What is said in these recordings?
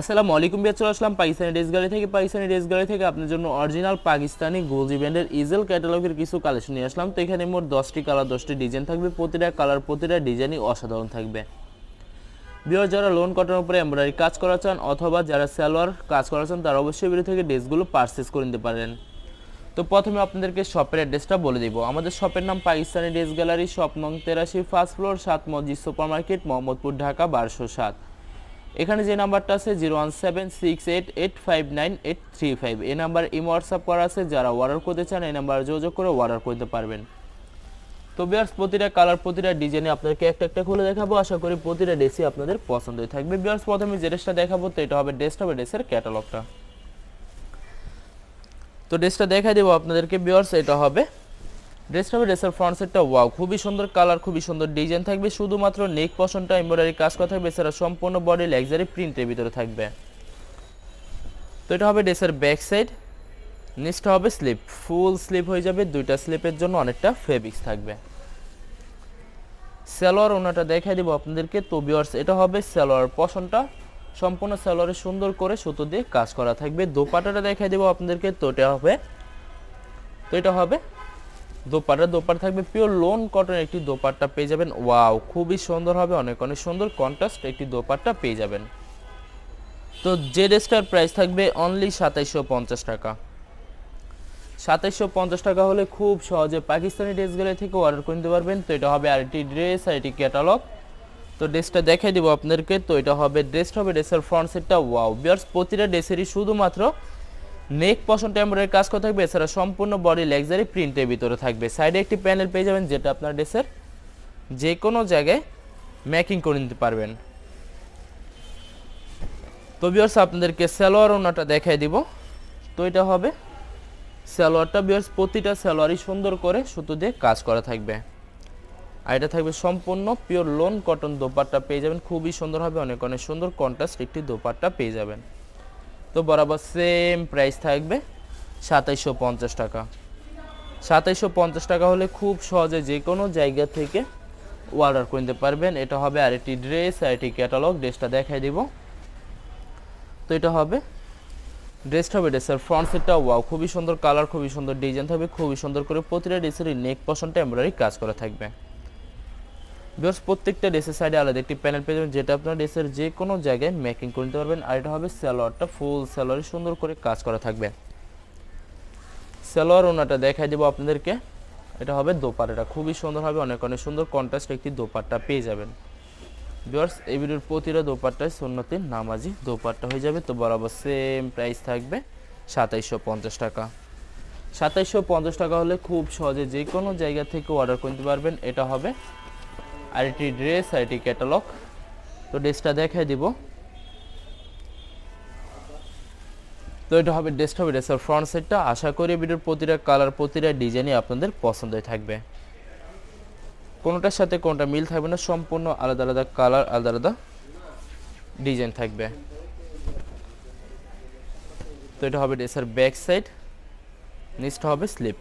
আসসালামু আলাইকুম বিয়ার, চলে আসলাম পাকিস্তানি ড্রেস গ্যালারি থেকে আপনার জন্য অরিজিনাল পাকিস্তানি গোলজি ব্র্যান্ডের ইজেল ক্যাটালগের কিছু কালেকশন নিয়ে আসলাম। তো এখানে মোট 10টি কালার 10টি ডিজাইন থাকবে, প্রতিটা কালার প্রতিটা ডিজাইনই অসাধারণ থাকবে। বিয়ার যারা লোন কটনের উপরে এমব্রয়ডারি কাজ করা চান অথবা যারা সালোয়ার কাজ করা চান তারা অবশ্যই ভিডিও থেকে ড্রেসগুলো পারচেস করে নিতে পারেন। তো প্রথমে আপনাদেরকে শপের অ্যাড্রেসটা বলে দিব। আমাদের শপের নাম পাকিস্তানি ড্রেস গ্যালারি, শপ নং 83, ফার্স্ট ফ্লোর, 7 মসজিদ সুপার মার্কেট, মোহাম্মদপুর, ঢাকা 1207। এখানে যে নাম্বারটা আছে 01768859835, এই নাম্বার ইমো হোয়াটসঅ্যাপ করা আছে। যারা অর্ডার করতে চান এই নাম্বারে যোগাযোগ করে অর্ডার করতে পারবেন। তো বিয়ার্স, প্রতিটা কালার প্রতিটা ডিজাইনে আপনাদেরকে একটা একটা খুলে দেখাবো, আশা করি প্রতিটা ড্রেসই আপনাদের পছন্দই থাকবে। বিয়ার্স, প্রথমে যে ড্রেসটা দেখাবো তো এটা হবে ড্রেসের ক্যাটালগটা। তো ড্রেসটা দেখাই দেবো আপনাদেরকে বিয়ার্স, এটা হবে ড্রেসের ফ্রন্ট সেটটা। ওয়াও, খুবই সুন্দর কালার, খুবই সুন্দর ডিজাইন থাকবে। শুধুমাত্র নেক পশনটা এমব্রয়ডারি কাজ করা থাকবে, এছাড়া সম্পূর্ণ বডি লাক্সারি প্রিন্টের ভিতরে থাকবে। তো এটা হবে ড্রেসের ব্যাক সাইড, নিচটা হবে স্লিপ, ফুল স্লিপ হয়ে যাবে, দুইটা স্লিপের জন্য অনেকটা ফেব্রিক্স থাকবে। সালোয়ার ওনাটা দেখাই দেবো আপনাদেরকে। তো ভিউয়ার্স, এটা হবে সালোয়ার পশনটা, সম্পূর্ণ সালোয়ারে সুন্দর করে সুতো দিয়ে কাজ করা থাকবে। দোপাট্টাটা দেখাই দেবো আপনাদেরকে। তো এটা হবে দোপাট্টা থাকবে পিওর লোন কটনের একটি দোপাট্টা পেয়ে যাবেন। ওয়াও, খুবই সুন্দর হবে, অনেক অনেক সুন্দর কন্ট্রাস্ট একটি দোপাট্টা পেয়ে যাবেন। তো যে ড্রেসটার প্রাইস থাকবে অনলি 2750 টাকা। 2750 টাকা হলে খুব সহজে পাকিস্তানি ড্রেসগুলো থেকে অর্ডার করে নিতে পারবেন। তো এটা হবে আরেকটি ড্রেস, আরেকটি ক্যাটালগ। তো ড্রেসটা দেখাই দিব আপনাদেরকে। তো এটা হবে ড্রেসের ফ্রন্ট সেটটা। ওয়াও বিয়ার্স, প্রতিটা ড্রেসেরই শুধুমাত্র নেক পশনটা এমব্রয়ডারি কাজ করা থাকবে, এছাড়া সম্পূর্ণ বডি লাক্সারি প্রিন্টের ভিতরে থাকবে। সাইডে একটি প্যানেল পেয়ে যাবেন, যেটা আপনার ড্রেসের যে কোনো জায়গায় মেকিং করে নিতে পারবেন। তো ভিউয়ার্স, আপনাদেরকে সালোয়ার ওনাটা দেখাই দিব। তো এটা হবে সালোয়ারটা। ভিউয়ার্স, প্রতিটা সালোয়ারই সুন্দর করে সুতো দিয়ে কাজ করা থাকবে, আর এটা থাকবে সম্পূর্ণ পিওর লোন কটন দোপাট্টা পেয়ে যাবেন। খুবই সুন্দর হবে, অনেক অনেক সুন্দর কন্ট্রাস্ট একটি দোপাট্টা পেয়ে যাবেন। তো বরাবর সেম প্রাইস থাকবে 2750 টাকা। 2750 টাকা হলে খুব সহজে যে কোনো জায়গা থেকে অর্ডার করে নিতে পারবেন। এটা হবে আরেকটি ড্রেস, আরেকটি ক্যাটালগ। ড্রেসটা দেখাই দিব। তো এটা হবে ড্রেসের ফ্রন্ট সেটটা। ওয়াও, খুবই সুন্দর কালার, খুবই সুন্দর ডিজাইন থাকবে, খুবই সুন্দর করে প্রতিটা ড্রেসের নেক পশনটা এমব্রয়ডারি কাজ করা থাকবে। বিকজ প্রত্যেকটা ড্রেসের সাইডে আলাদা একটি প্যানেল পেয়ে যাবেন, যেটা আপনার ড্রেসের যে কোনো জায়গায় মেকিং করে নিতে পারবেন। আর এটা হবে সালোয়ারটা, ফুল সালোয়ারে সুন্দর করে কাজ করা থাকবে। সালোয়ার ওনাটা দেখাই দেবো আপনাদেরকে। এটা হবে দোপাট্টাটা, খুবই সুন্দর হবে, অনেক অনেক সুন্দর কন্ট্রাস্ট একটি দোপাট্টা পেয়ে যাবেন। ভিউয়ার্স, এই ভিডিওর প্রতিটা দোপাট্টায় সুন্নতির নামাজি দোপাট্টা হয়ে যাবে। তো বরাবর সেম প্রাইস থাকবে 2750 টাকা। 2750 টাকা হলে খুব সহজে যে কোনো জায়গা থেকে অর্ডার করতে পারবেন। এটা হবে আরেকটি ড্রেস, আরেকটি ক্যাটালগ। তো ড্রেসটা দেখাই দিব। তো এটা হবে ড্রেসের ফ্রন্ট সাইডটা। আশা করি ভিডিওর প্রতিটা কালার প্রতিটা ডিজাইনই আপনাদের পছন্দই থাকবে, কোনোটার সাথে কোনোটা মিল থাকবে না, সম্পূর্ণ আলাদা আলাদা কালার, আলাদা আলাদা ডিজাইন থাকবে। তো এটা হবে ড্রেসের ব্যাক সাইড, নিচটা হবে স্লিপ,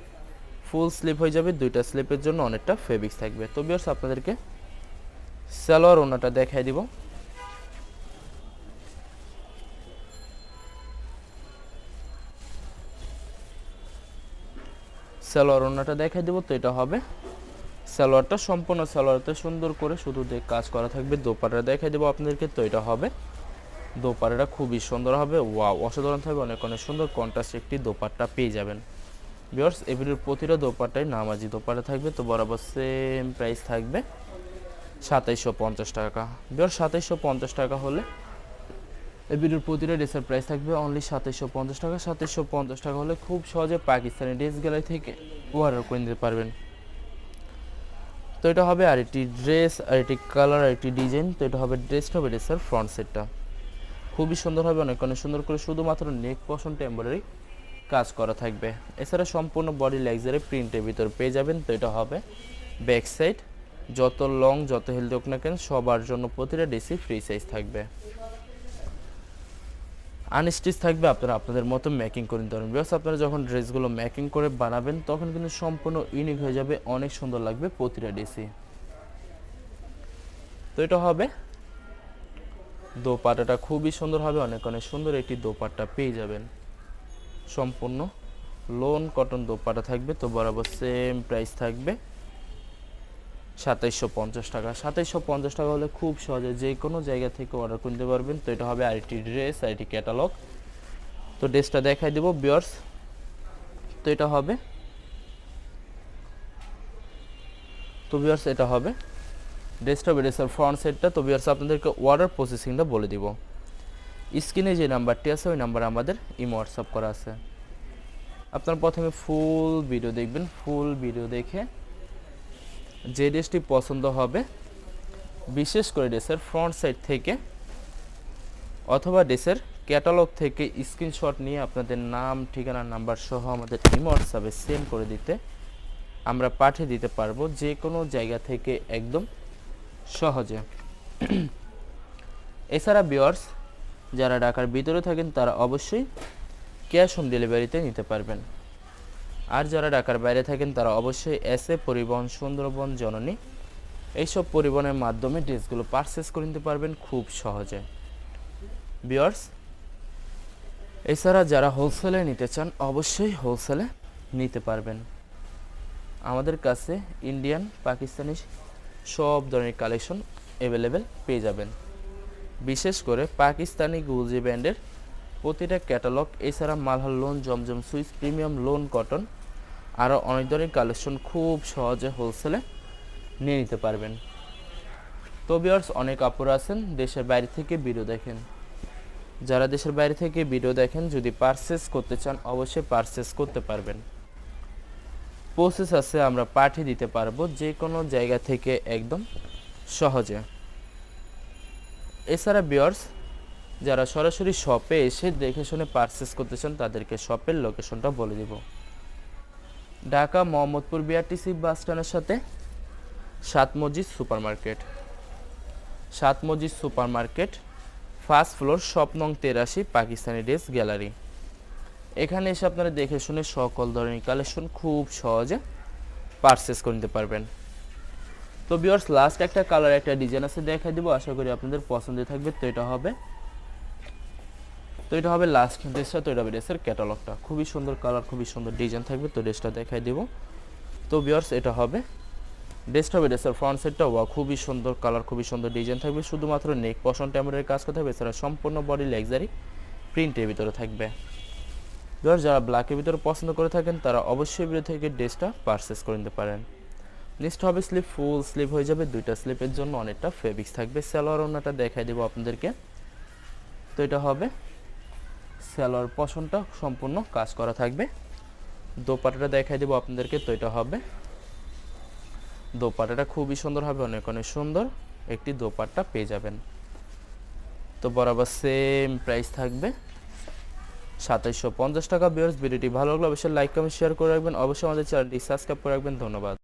ফুল স্লিপ হয়ে যাবে, দুইটা স্লিপের জন্য অনেকটা ফেব্রিক্স থাকবে। তো ভিউয়ার্স, আপনাদেরকে সালোয়ার ওনাটা দেখাই দিব। সালোয়ার ওনাটা দেখাই দিব। তো এটা হবে সালোয়ারটা, সম্পূর্ণ সালোয়ারতে সুন্দর করে শুধু দিয়ে কাজ করা থাকবে। দোপাট্টা দেখাই দেবো আপনাদেরকে। তো এটা হবে দোপাট্টাটা, খুবই সুন্দর হবে। ওয়াও, অসাধারণ থাকবে, অনেক অনেক সুন্দর কন্ট্রাস্ট একটি দোপাট্টা পেয়ে যাবেন। ভিউয়ার্স, এই ভিডিওর প্রতিটা দোপাট্টায় নামাজি দোপাট্টা থাকবে। তো বরাবর সেম প্রাইস থাকবে 2750 টাকা। ভিউয়ার্স, 2750 টাকা হলে এই ভিডিওর প্রতিটা ড্রেসের প্রাইস থাকবে অনলি 2750 টাকা। 2750 টাকা হলে খুব সহজে পাকিস্তানি ড্রেস গ্যালারি থেকে অর্ডার করে নিতে পারবেন। তো এটা হবে আরেকটি ড্রেস, আরেকটি কালার, আরেকটি ডিজাইন। তো এটা হবে ড্রেসের ফ্রন্ট সেটটা, খুবই সুন্দর হবে, অনেক অনেক সুন্দর করে শুধুমাত্র নেক পশনটা এমব্রয়ডারি কাজ করা থাকবে, এছাড়া সম্পূর্ণ বডি লাক্সারি প্রিন্টের ভিতর পেয়ে যাবেন। তো এটা হবে ব্যাক সাইড, যত লং যত হেলদি হোক না কেন সবার জন্য প্রতিটা ড্রেসই ফ্রি সাইজ থাকবে, আনস্টিচ থাকবে, আপনারা আপনাদের মতো মেকিং করে নিতে পারবেন। বিকজ আপনারা যখন ড্রেসগুলো মেকিং করে বানাবেন তখন কিন্তু সম্পূর্ণ ইউনিক হয়ে যাবে, অনেক সুন্দর লাগবে প্রতিটা ড্রেসই। তো এটা হবে দোপাট্টাটা খুবই সুন্দর হবে, অনেক অনেক সুন্দর একটি দোপাট্টা পেয়ে যাবেন। সম্পূর্ণ লোন কটন দোপাট্টা থাকবে। তো বরাবর সেম প্রাইস থাকবে 2750 টাকা। 2750 টাকা হলে খুব সহজে যে কোনো জায়গা থেকে অর্ডার করতে পারবেন। তো এটা হবে আরেকটি ড্রেস, আরেকটি ক্যাটালগ। তো ড্রেসটা দেখাই দেবো ভিউয়ার্স। তো এটা হবে, তো ভিউয়ার্স এটা হবে ড্রেসটা, ড্রেসের ফ্রন্ট সাইডটা। তো ভিউয়ার্স আপনাদেরকে অর্ডার প্রসেসিংটা বলে দিব। স্ক্রিনে যে নাম্বারটি আছে ওই নাম্বারে আমাদের ইমো হোয়াটসঅ্যাপ করা আছে। আপনারা প্রথমে ফুল ভিডিও দেখবেন। ফুল ভিডিও দেখে যে ড্রেসটি পছন্দ হবে, বিশেষ করে ড্রেসের ফ্রন্ট সাইড থেকে অথবা ড্রেসের ক্যাটালগ থেকে স্ক্রিনশট নিয়ে আপনাদের নাম, ঠিকানা, নাম্বার সহ আমাদের ইমো হোয়াটসঅ্যাপে সেন্ড করে দিতে আমরা পাঠিয়ে দিতে পারবো যে কোনো জায়গা থেকে একদম সহজে। এছাড়া ভিউয়ার্স যারা ঢাকার ভিতরে থাকেন তারা অবশ্যই ক্যাশ অন ডেলিভারিতে নিতে পারবেন। আর যারা ঢাকার বাইরে থাকেন তারা অবশ্যই এসএ পরিবহন, সুন্দরবন, জননী এইসব পরিবহনের মাধ্যমে ড্রেসগুলো পারচেস করে নিতে পারবেন খুব সহজে ভিউয়ার্স। এছাড়া যারা হোলসেলে নিতে চান অবশ্যই হোলসেলে নিতে পারবেন। আমাদের কাছে ইন্ডিয়ান, পাকিস্তানি সব ধরনের কালেকশন অ্যাভেলেবেল পেয়ে যাবেন। বিশেষ করে পাকিস্তানি গুলজি ব্র্যান্ডের প্রতিটা ক্যাটালগ, এছাড়া মালহার লোন, জমজম সুইস, প্রিমিয়াম লোন কটন, আরও অনেক ধরনের কালেকশন খুব সহজে হোলসেলে নিয়ে নিতে পারবেন। তো ভিউয়ার্স অনেক আপুরা আছেন দেশের বাইরে থেকে ভিডিও দেখেন। যারা দেশের বাইরে থেকে ভিডিও দেখেন যদি পারচেস করতে চান অবশ্যই পারচেস করতে পারবেন। প্রসেস আছে, আমরা পাঠিয়ে দিতে পারবো যে কোনো জায়গা থেকে একদম সহজে। এছাড়া ভিউয়ার্স যারা সরাসরি শপে এসে দেখে শুনে পারচেস করতে চান তাদেরকে শপের লোকেশনটা বলে দিব। ঢাকা মোহাম্মদপুর বিআরটিসি বাস স্ট্যান্ডের সাথে 7 মসজিদ সুপার মার্কেট। 7 মসজিদ super market, first floor, shop নং 83, পাকিস্তানি ড্রেস গ্যালারি। এখানে এসে আপনারা দেখে শুনে সকল ধরনের কালেকশন খুব সহজে পারচেস করে নিতে পারবেন। তো ভিউয়ার্স লাস্ট একটা কালার, একটা ডিজাইন আছে দেখাই দিব, আশা করি আপনাদের পছন্দ থাকবে। তো এটা হবে লাস্ট ড্রেসটা। তো এটা হবে ড্রেসের ক্যাটালগটা, খুবই সুন্দর কালার, খুবই সুন্দর ডিজাইন থাকবে। তো ড্রেসটা দেখাই দিব। তো ভিউয়ার্স এটা হবে ড্রেসটা, হবে ড্রেসের ফ্রন্ট সাইডটা খুবই সুন্দর কালার, খুবই সুন্দর ডিজাইন থাকবে। শুধুমাত্র নেক পশন টেম্পোরারি কাজ করতে হবে, এছাড়া সম্পূর্ণ বডি লাক্সারি প্রিন্টের ভিতরে থাকবে। ভিউয়ার্স যারা ব্ল্যাকের ভিতরে পছন্দ করে থাকেন তারা অবশ্যই ভিডিও থেকে ড্রেসটা পারচেস করে নিতে পারেন। নেক্সট হবে স্লিপ, ফুল স্লিপ হয়ে যাবে, দুইটা স্লিপের জন্য অনেকটা ফেব্রিক্স থাকবে। সালোয়ার ওড়নাটা দেখাই দেবো আপনাদেরকে। তো এটা হবে সালোয়ার পশনটা সম্পূর্ণ কাজ করা থাকবে। দোপাট্টাটা দেখাই দেবো আপনাদেরকে। তো এটা হবে দোপাট্টাটা খুবই সুন্দর হবে, অনেক অনেক সুন্দর একটি দোপাট্টা পেয়ে যাবেন। তো বরাবর সেম প্রাইস থাকবে 2750 টাকা। ভিউয়ার্স ভিডিওটি ভালো লাগলে অবশ্যই লাইক, কমেন্ট, শেয়ার করে রাখবেন। অবশ্যই আমাদের চ্যানেলটি সাবস্ক্রাইব করে রাখবেন। ধন্যবাদ।